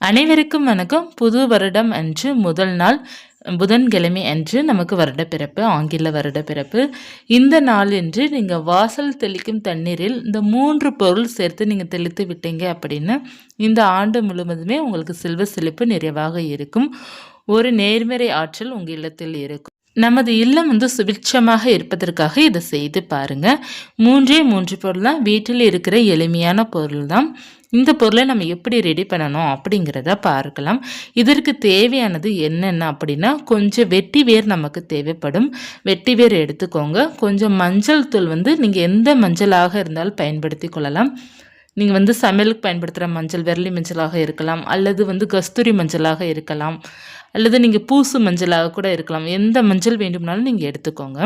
அனைவருக்கும் வணக்கம். புது வருடம் அன்று முதல் நாள் புதன்கிழமை அன்று நமக்கு வருடப்பிறப்பு, ஆங்கில வருடப்பிறப்பு. இந்த நாள் என்று நீங்கள் வாசல் தெளிக்கும் தண்ணீரில் இந்த 3 பொருள் சேர்த்து நீங்கள் தெளித்து விட்டீங்க அப்படின்னு இந்த ஆண்டு முழுவதுமே உங்களுக்கு செல்வ செழிப்பு நிறைவாக இருக்கும். ஒரு நேர்மறை ஆற்றல் உங்கள் இல்லத்தில் இருக்கும். நமது இல்லம் சுபிட்சமாக இருப்பதற்காக இதை செய்து பாருங்க. 3 பொருள் தான், வீட்டில் இருக்கிற எளிமையான பொருள் தான். இந்த பொருளை நம்ம எப்படி ரெடி பண்ணணும் அப்படிங்கிறத பார்க்கலாம். இதற்கு தேவையானது என்னென்ன அப்படின்னா, கொஞ்சம் வெட்டி வேர் நமக்கு தேவைப்படும். வெட்டி வேர் எடுத்துக்கோங்க. கொஞ்சம் மஞ்சள் தூள் நீங்கள் எந்த மஞ்சளாக இருந்தாலும் பயன்படுத்தி கொள்ளலாம். நீங்கள் சமையலுக்கு பயன்படுத்துகிற மஞ்சள் வெள்ளி மஞ்சளாக இருக்கலாம், அல்லது கஸ்தூரி மஞ்சளாக இருக்கலாம், அல்லது நீங்கள் பூசு மஞ்சளாக கூட இருக்கலாம். எந்த மஞ்சள் வேண்டும்னாலும் நீங்கள் எடுத்துக்கோங்க.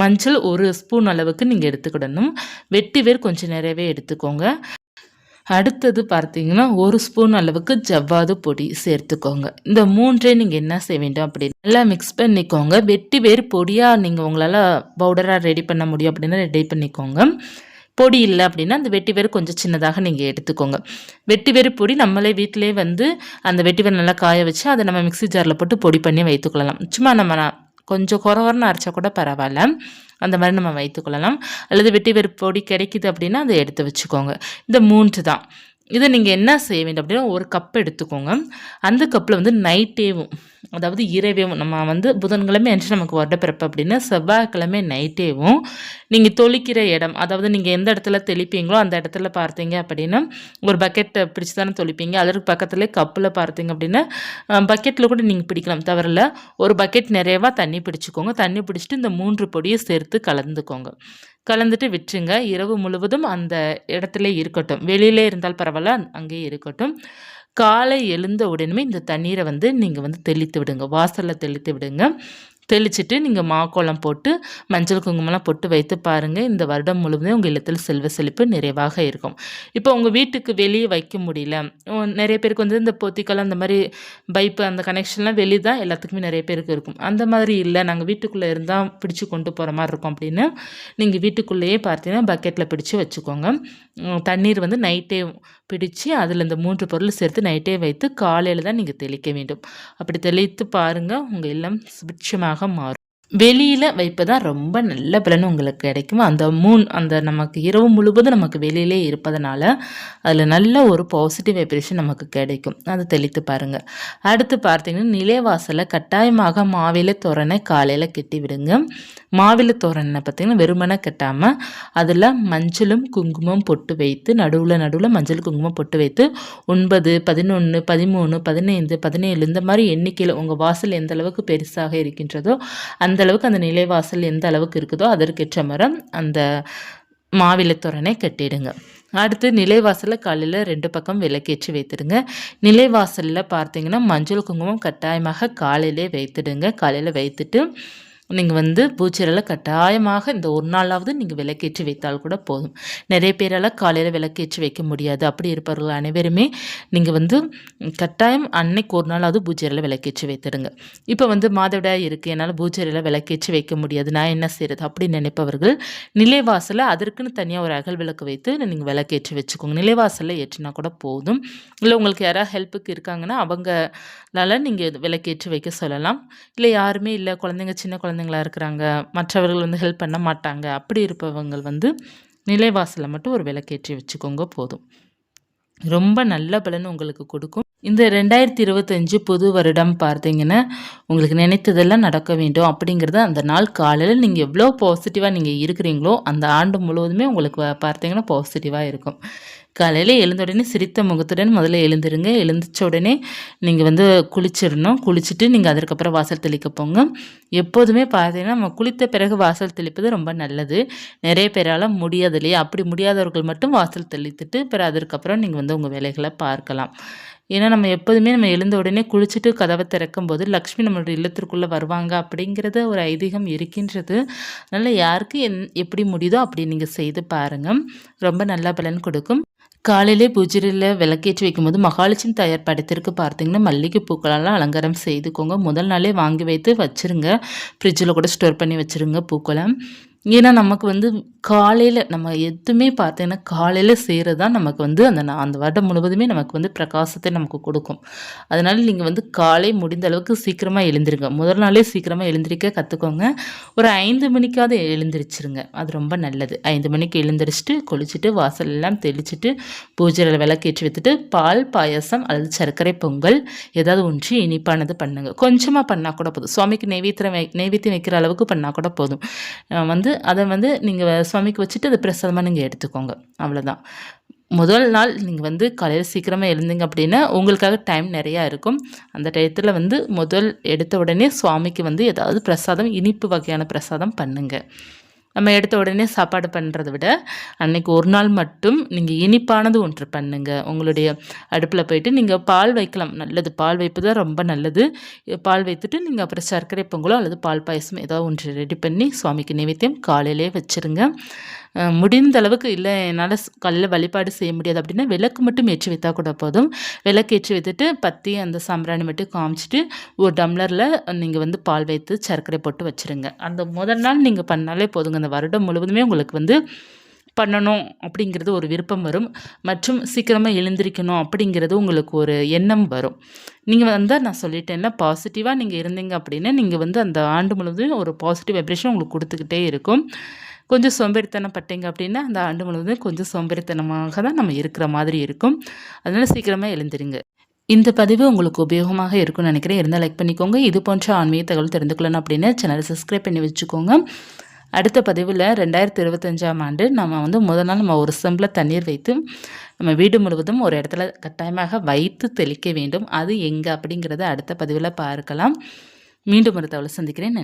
மஞ்சள் 1 ஸ்பூன் அளவுக்கு நீங்கள் எடுத்துக்கிடணும். வெட்டி வேர் கொஞ்சம் நிறையவே எடுத்துக்கோங்க. அடுத்தது பார்த்தீங்கன்னா 1 ஸ்பூன் அளவுக்கு ஜவ்வாது பொடி சேர்த்துக்கோங்க. இந்த 3 நீங்கள் என்ன செய்ய வேண்டும் அப்படின்னு நல்லா மிக்ஸ் பண்ணிக்கோங்க. வெட்டி வேர் பொடியாக நீங்கள் உங்களால் பவுடராக ரெடி பண்ண முடியும் அப்படின்னா ரெடி பண்ணிக்கோங்க. பொடி இல்லை அப்படின்னா அந்த வெட்டி வேர் கொஞ்சம் சின்னதாக நீங்கள் எடுத்துக்கோங்க. வெட்டி வேர் பொடி நம்மளே வீட்டிலே அந்த வெட்டி வேர் நல்லா காய வச்சு அதை நம்ம மிக்ஸி ஜாரில் போட்டு பொடி பண்ணி வைத்துக்கொள்ளலாம். சும்மா நம்ம கொஞ்சம் குறவரன்னு அரைச்சா கூட பரவாயில்ல, அந்த மாதிரி நம்ம வைத்துக்கொள்ளலாம். அல்லது வெட்டி வேர் பொடி கிடைக்குது அப்படின்னா அதை எடுத்து வச்சுக்கோங்க. இந்த 3 தான். இதை நீங்கள் என்ன செய்ய வேண்டும் அப்படின்னா, 1 கப் எடுத்துக்கோங்க. அந்த கப்பில் நைட்டேவும், அதாவது இரவேவும், நம்ம புதன்கிழமை அன்று நமக்கு வருடப்பிறப்பு அப்படின்னா செவ்வாய்க்கிழமை நைட்டேவும் நீங்கள் தொளிக்கிற இடம், அதாவது நீங்கள் எந்த இடத்துல தெளிப்பீங்களோ அந்த இடத்துல பார்த்தீங்க அப்படின்னா ஒரு பக்கெட்டை பிடிச்சி தானே தொளிப்பீங்க. அதற்கு பக்கத்துலேயே கப்பில் பார்த்தீங்க அப்படின்னா பக்கெட்டில் கூட நீங்கள் பிடிக்கலாம், தவறில்ல. ஒரு பக்கெட் நிறையவா தண்ணி பிடிச்சிக்கோங்க. தண்ணி பிடிச்சிட்டு இந்த 3 பொடியை சேர்த்து கலந்துக்கோங்க. கலந்துட்டு விட்டுருங்க. இரவு முழுவதும் அந்த இடத்துல இருக்கட்டும். வெளியிலே இருந்தால் பரவாயில்ல, அங்கேயே இருக்கட்டும். காலை எழுந்த உடனே இந்த தண்ணீரை நீங்கள் தெளித்து விடுங்க. வாசலில் தெளித்து விடுங்க. தெளிச்சுட்டு நீங்கள் மாக்கோலம் போட்டு மஞ்சள் குங்குமம்லாம் போட்டு வைத்து பாருங்கள். இந்த வருடம் முழுவதும் உங்கள் இல்லத்தில் செல்வ செழிப்பு நிறைவாக இருக்கும். இப்போ உங்கள் வீட்டுக்கு வெளியே வைக்க முடியல, நிறைய பேருக்கு இந்த போத்திக்கல் அந்த மாதிரி பைப்பு அந்த கனெக்ஷன்லாம் வெளியே தான் எல்லாத்துக்குமே நிறைய பேருக்கு இருக்கும். அந்த மாதிரி இல்லை, நாங்கள் வீட்டுக்குள்ளே இருந்தால் பிடிச்சி கொண்டு போகிற மாதிரி இருக்கும் அப்படின்னு நீங்கள் வீட்டுக்குள்ளேயே பார்த்தீங்கன்னா பக்கெட்டில் பிடிச்சி வச்சுக்கோங்க. தண்ணீர் நைட்டே பிடிச்சி அதில் இந்த 3 பொருள் சேர்த்து நைட்டே வைத்து காலையில் தான் நீங்கள் தெளிக்க வேண்டும். அப்படி தெளித்து பாருங்கள், உங்கள் இல்லம் சுபிட்சமாக மாறும். வெளியில் வைப்பதான் ரொம்ப நல்ல பலன் உங்களுக்கு கிடைக்கும். அந்த நமக்கு இரவு முழுவதும் நமக்கு வெளியிலே இருப்பதனால அதில் நல்ல ஒரு பாசிட்டிவ் வைப்ரேஷன் நமக்கு கிடைக்கும். அதை தெளித்து பாருங்கள். அடுத்து பார்த்தீங்கன்னா, நிலைவாசலை கட்டாயமாக மாவிலை தோரணை காலையில் கட்டி விடுங்க. மாவிலை தோரணை பார்த்தீங்கன்னா வெறுமனை கட்டாமல் அதில் மஞ்சளும் குங்குமம் பொட்டு வைத்து நடுவில் மஞ்சள் குங்குமம் பொட்டு வைத்து 9, 11, 13, 15, 17 இந்த மாதிரி எண்ணிக்கையில் உங்கள் வாசல் எந்த அளவுக்கு பெருசாக இருக்கின்றதோ அந்த அளவுக்கு அந்த நிலைவாசல் எந்த அளவுக்கு இருக்குதோ அதற்கேற்ற மரம் அந்த மாவிலை தோரணை கட்டிடுங்க. அடுத்து நிலைவாசலில் காலையில் 2 பக்கம் விளக்கேற்றி வைத்துடுங்க. நிலைவாசலில் பார்த்தீங்கன்னா மஞ்சள் குங்குமம் கட்டாயமாக காலையிலே வைத்துடுங்க. காலையில் வைத்துட்டு நீங்கள் பூச்சையில் கட்டாயமாக இந்த ஒரு நாளாவது நீங்கள் விளக்கேற்றி வைத்தால் கூட போதும். நிறைய பேரால் காலையில் விளக்கேற்றி வைக்க முடியாது. அப்படி இருப்பவர்கள் அனைவருமே நீங்கள் கட்டாயம் அன்னைக்கு ஒரு நாளாவது பூச்சையில் விளக்கேற்றி வைத்துடுங்க. இப்போ மாதவிடாய் இருக்குது, என்னால் பூச்சையில் விளக்கேற்றி வைக்க முடியாது, நான் என்ன செய்கிறது அப்படின்னு நினைப்பவர்கள் நிலைவாசலில் அதற்குன்னு தனியாக ஒரு அகல் விளக்கு வைத்து நீங்கள் விளக்கேற்றி வச்சுக்கோங்க. நிலைவாசலில் ஏற்றினா கூட போதும். இல்லை உங்களுக்கு யாராவது ஹெல்ப்புக்கு இருக்காங்கன்னா அவங்களால நீங்கள் விளக்கேற்றி வைக்க சொல்லலாம். இல்லை யாருமே இல்லை, குழந்தைங்க சின்ன குழந்தைங்களா இருக்கிறாங்க, மற்றவர்கள் ஹெல்ப் பண்ண மாட்டாங்க, அப்படி இருப்பவங்க நிலைவாசலில் மட்டும் ஒரு விளக்கேற்றி வச்சுக்கோங்க போதும். ரொம்ப நல்ல பலன் உங்களுக்கு கொடுக்கும். இந்த 2025 புது வருடம் பார்த்தீங்கன்னா உங்களுக்கு நினைத்ததெல்லாம் நடக்க வேண்டும் அப்படிங்கிறது அந்த நாள் காலையில் நீங்கள் எவ்வளோ பாசிட்டிவாக நீங்கள் இருக்கிறீங்களோ அந்த ஆண்டு முழுவதுமே உங்களுக்கு பார்த்தீங்கன்னா பாசிட்டிவாக இருக்கும். காலையில் எழுந்த உடனே சிரித்த முகத்துடன் முதல்ல எழுந்துருங்க. எழுந்திரிச்ச உடனே நீங்கள் குளிச்சிடணும். குளிச்சுட்டு நீங்கள் அதற்கப்புறம் வாசல் தெளிக்க போங்க. எப்போதுமே பார்த்தீங்கன்னா நம்ம குளித்த பிறகு வாசல் தெளிப்பது ரொம்ப நல்லது. நிறைய பேரால் முடியாது இல்லையா? அப்படி முடியாதவர்கள் மட்டும் வாசல் தெளித்துட்டு பிறகு அதற்கப்புறம் நீங்கள் உங்கள் வேலைகளை பார்க்கலாம். ஏன்னா நம்ம எப்போதுமே நம்ம எழுந்த உடனே குளிச்சுட்டு கதவை திறக்கும் போது லக்ஷ்மி நம்மளுடைய இல்லத்திற்குள்ளே வருவாங்க அப்படிங்கிறது ஒரு ஐதீகம் இருக்கின்றது. அதனால் யாருக்கு எப்படி முடியுதோ அப்படி நீங்கள் செய்து பாருங்கள், ரொம்ப நல்ல பலன் கொடுக்கும். காலையிலே பூஜையில் விளக்கேற்றி வைக்கும்போது மகாலட்சுமி தாயார் படத்திற்கு பார்த்தீங்கன்னா மல்லிகை பூக்களால் அலங்காரம் செய்துக்கோங்க. முதல் நாளே வாங்கி வைத்து வச்சுருங்க. ஃப்ரிட்ஜில் கூட ஸ்டோர் பண்ணி வச்சுருங்க பூக்களை. ஏன்னா நமக்கு வந்து காலையில் நம்ம எதுவுமே பார்த்தீங்கன்னா காலையில் செய்கிறது தான் நமக்கு வந்து அந்த வருடம் முழுவதுமே நமக்கு வந்து பிரகாசத்தை நமக்கு கொடுக்கும். அதனால் நீங்கள் வந்து காலை முடிந்த அளவுக்கு சீக்கிரமாக எழுந்திருங்க. முதல் நாளே சீக்கிரமாக எழுந்திரிக்க கற்றுக்கோங்க. ஒரு 5 மணிக்காவது எழுந்திரிச்சிருங்க. அது ரொம்ப நல்லது. 5 மணிக்கு எழுந்திரிச்சிட்டு குளிச்சுட்டு வாசல் எல்லாம் தெளிச்சுட்டு பூஜையில் விளக்கேற்றி வைத்துட்டு பால் பாயாசம் அல்லது சர்க்கரை பொங்கல் ஏதாவது ஒன்று இனிப்பானது பண்ணுங்க. கொஞ்சமாக பண்ணால் கூட போதும். சுவாமிக்கு நெய்வேத்தியம் வைக்கிற அளவுக்கு பண்ணால் கூட போதும். அதை வந்து நீங்கள் சுவாமிக்கு வச்சுட்டு அதை பிரசாதமாக நீங்கள் எடுத்துக்கோங்க. அவ்வளோதான். முதல் நாள் நீங்கள் வந்து காலையில் சீக்கிரமாக எழுந்தீங்க அப்படின்னா உங்களுக்காக டைம் நிறையா இருக்கும். அந்த டயத்தில் வந்து முதல் எடுத்த உடனே சுவாமிக்கு வந்து ஏதாவது பிரசாதம், இனிப்பு வகையான பிரசாதம் பண்ணுங்க. நம்ம எடுத்த உடனே சாப்பாடு பண்ணுறத விட அன்னைக்கு ஒரு நாள் மட்டும் நீங்கள் இனிப்பானது ஒன்று பண்ணுங்க. உங்களுடைய அடுப்பில் போயிட்டு நீங்கள் பால் வைக்கலாம். நல்லது, பால் வைப்பது தான் ரொம்ப நல்லது. பால் வைத்துட்டு நீங்கள் அப்புறம் சர்க்கரை பொங்கலோ அல்லது பால் பாயசம் ஏதாவது ஒன்று ரெடி பண்ணி சுவாமிக்கு நைவேத்தியம் காலையிலே வச்சுருங்க. முடிந்த அளவுக்கு இல்லை என்னால் காலைல வழிபாடு செய்ய முடியாது அப்படின்னா விளக்கு மட்டும் ஏற்றி வைத்தா கூட போதும். விளக்கு ஏற்றி வைத்துட்டு பத்தி அந்த சாம்பிராணி மட்டும் காமிச்சிட்டு ஒரு டம்ளரில் நீங்கள் வந்து பால் வைத்து சர்க்கரை போட்டு வச்சுருங்க. அந்த முதல் நாள் நீங்கள் பண்ணாலே போதுங்க. அந்த வருடம் முழுவதுமே உங்களுக்கு வந்து பண்ணணும் அப்படிங்கிறது ஒரு விருப்பம் வரும். மற்றும் சீக்கிரமாக எழுந்திரிக்கணும் அப்படிங்கிறது உங்களுக்கு ஒரு எண்ணம் வரும். நீங்கள் வந்து நான் சொல்லிட்டேன்ல, பாசிட்டிவாக நீங்கள் இருந்தீங்க அப்படின்னா நீங்கள் வந்து அந்த ஆண்டு முழுவதும் ஒரு பாசிட்டிவ் வைப்ரேஷன் உங்களுக்கு கொடுத்துக்கிட்டே இருக்கும். கொஞ்சம் சோம்பேறித்தனம் பட்டீங்க அப்படின்னா அந்த ஆண்டு முழுவதும் கொஞ்சம் சோம்பேறித்தனமாக தான் நம்ம இருக்கிற மாதிரி இருக்கும். அதனால் சீக்கிரமாக எழுந்திருங்க. இந்த பதிவு உங்களுக்கு உபயோகமாக இருக்கும்னு நினைக்கிறேன். இருந்தால் லைக் பண்ணிக்கோங்க. இது போன்ற ஆன்மீக தகவல் தெரிந்து கொள்ளணும் அப்படின்னு சேனலை சப்ஸ்கிரைப் பண்ணி வச்சுக்கோங்க. அடுத்த பதிவில் 2025ஆம் ஆண்டு நம்ம வந்து முதல் நாள் நம்ம ஒரு செம்பில் தண்ணீர் வைத்து நம்ம வீடு முழுவதும் ஒரு இடத்துல கட்டாயமாக வைத்து தெளிக்க வேண்டும். அது எங்கே அப்படிங்கிறத அடுத்த பதிவில் பார்க்கலாம். மீண்டும் ஒரு தகவலை சந்திக்கிறேன். நன்றி.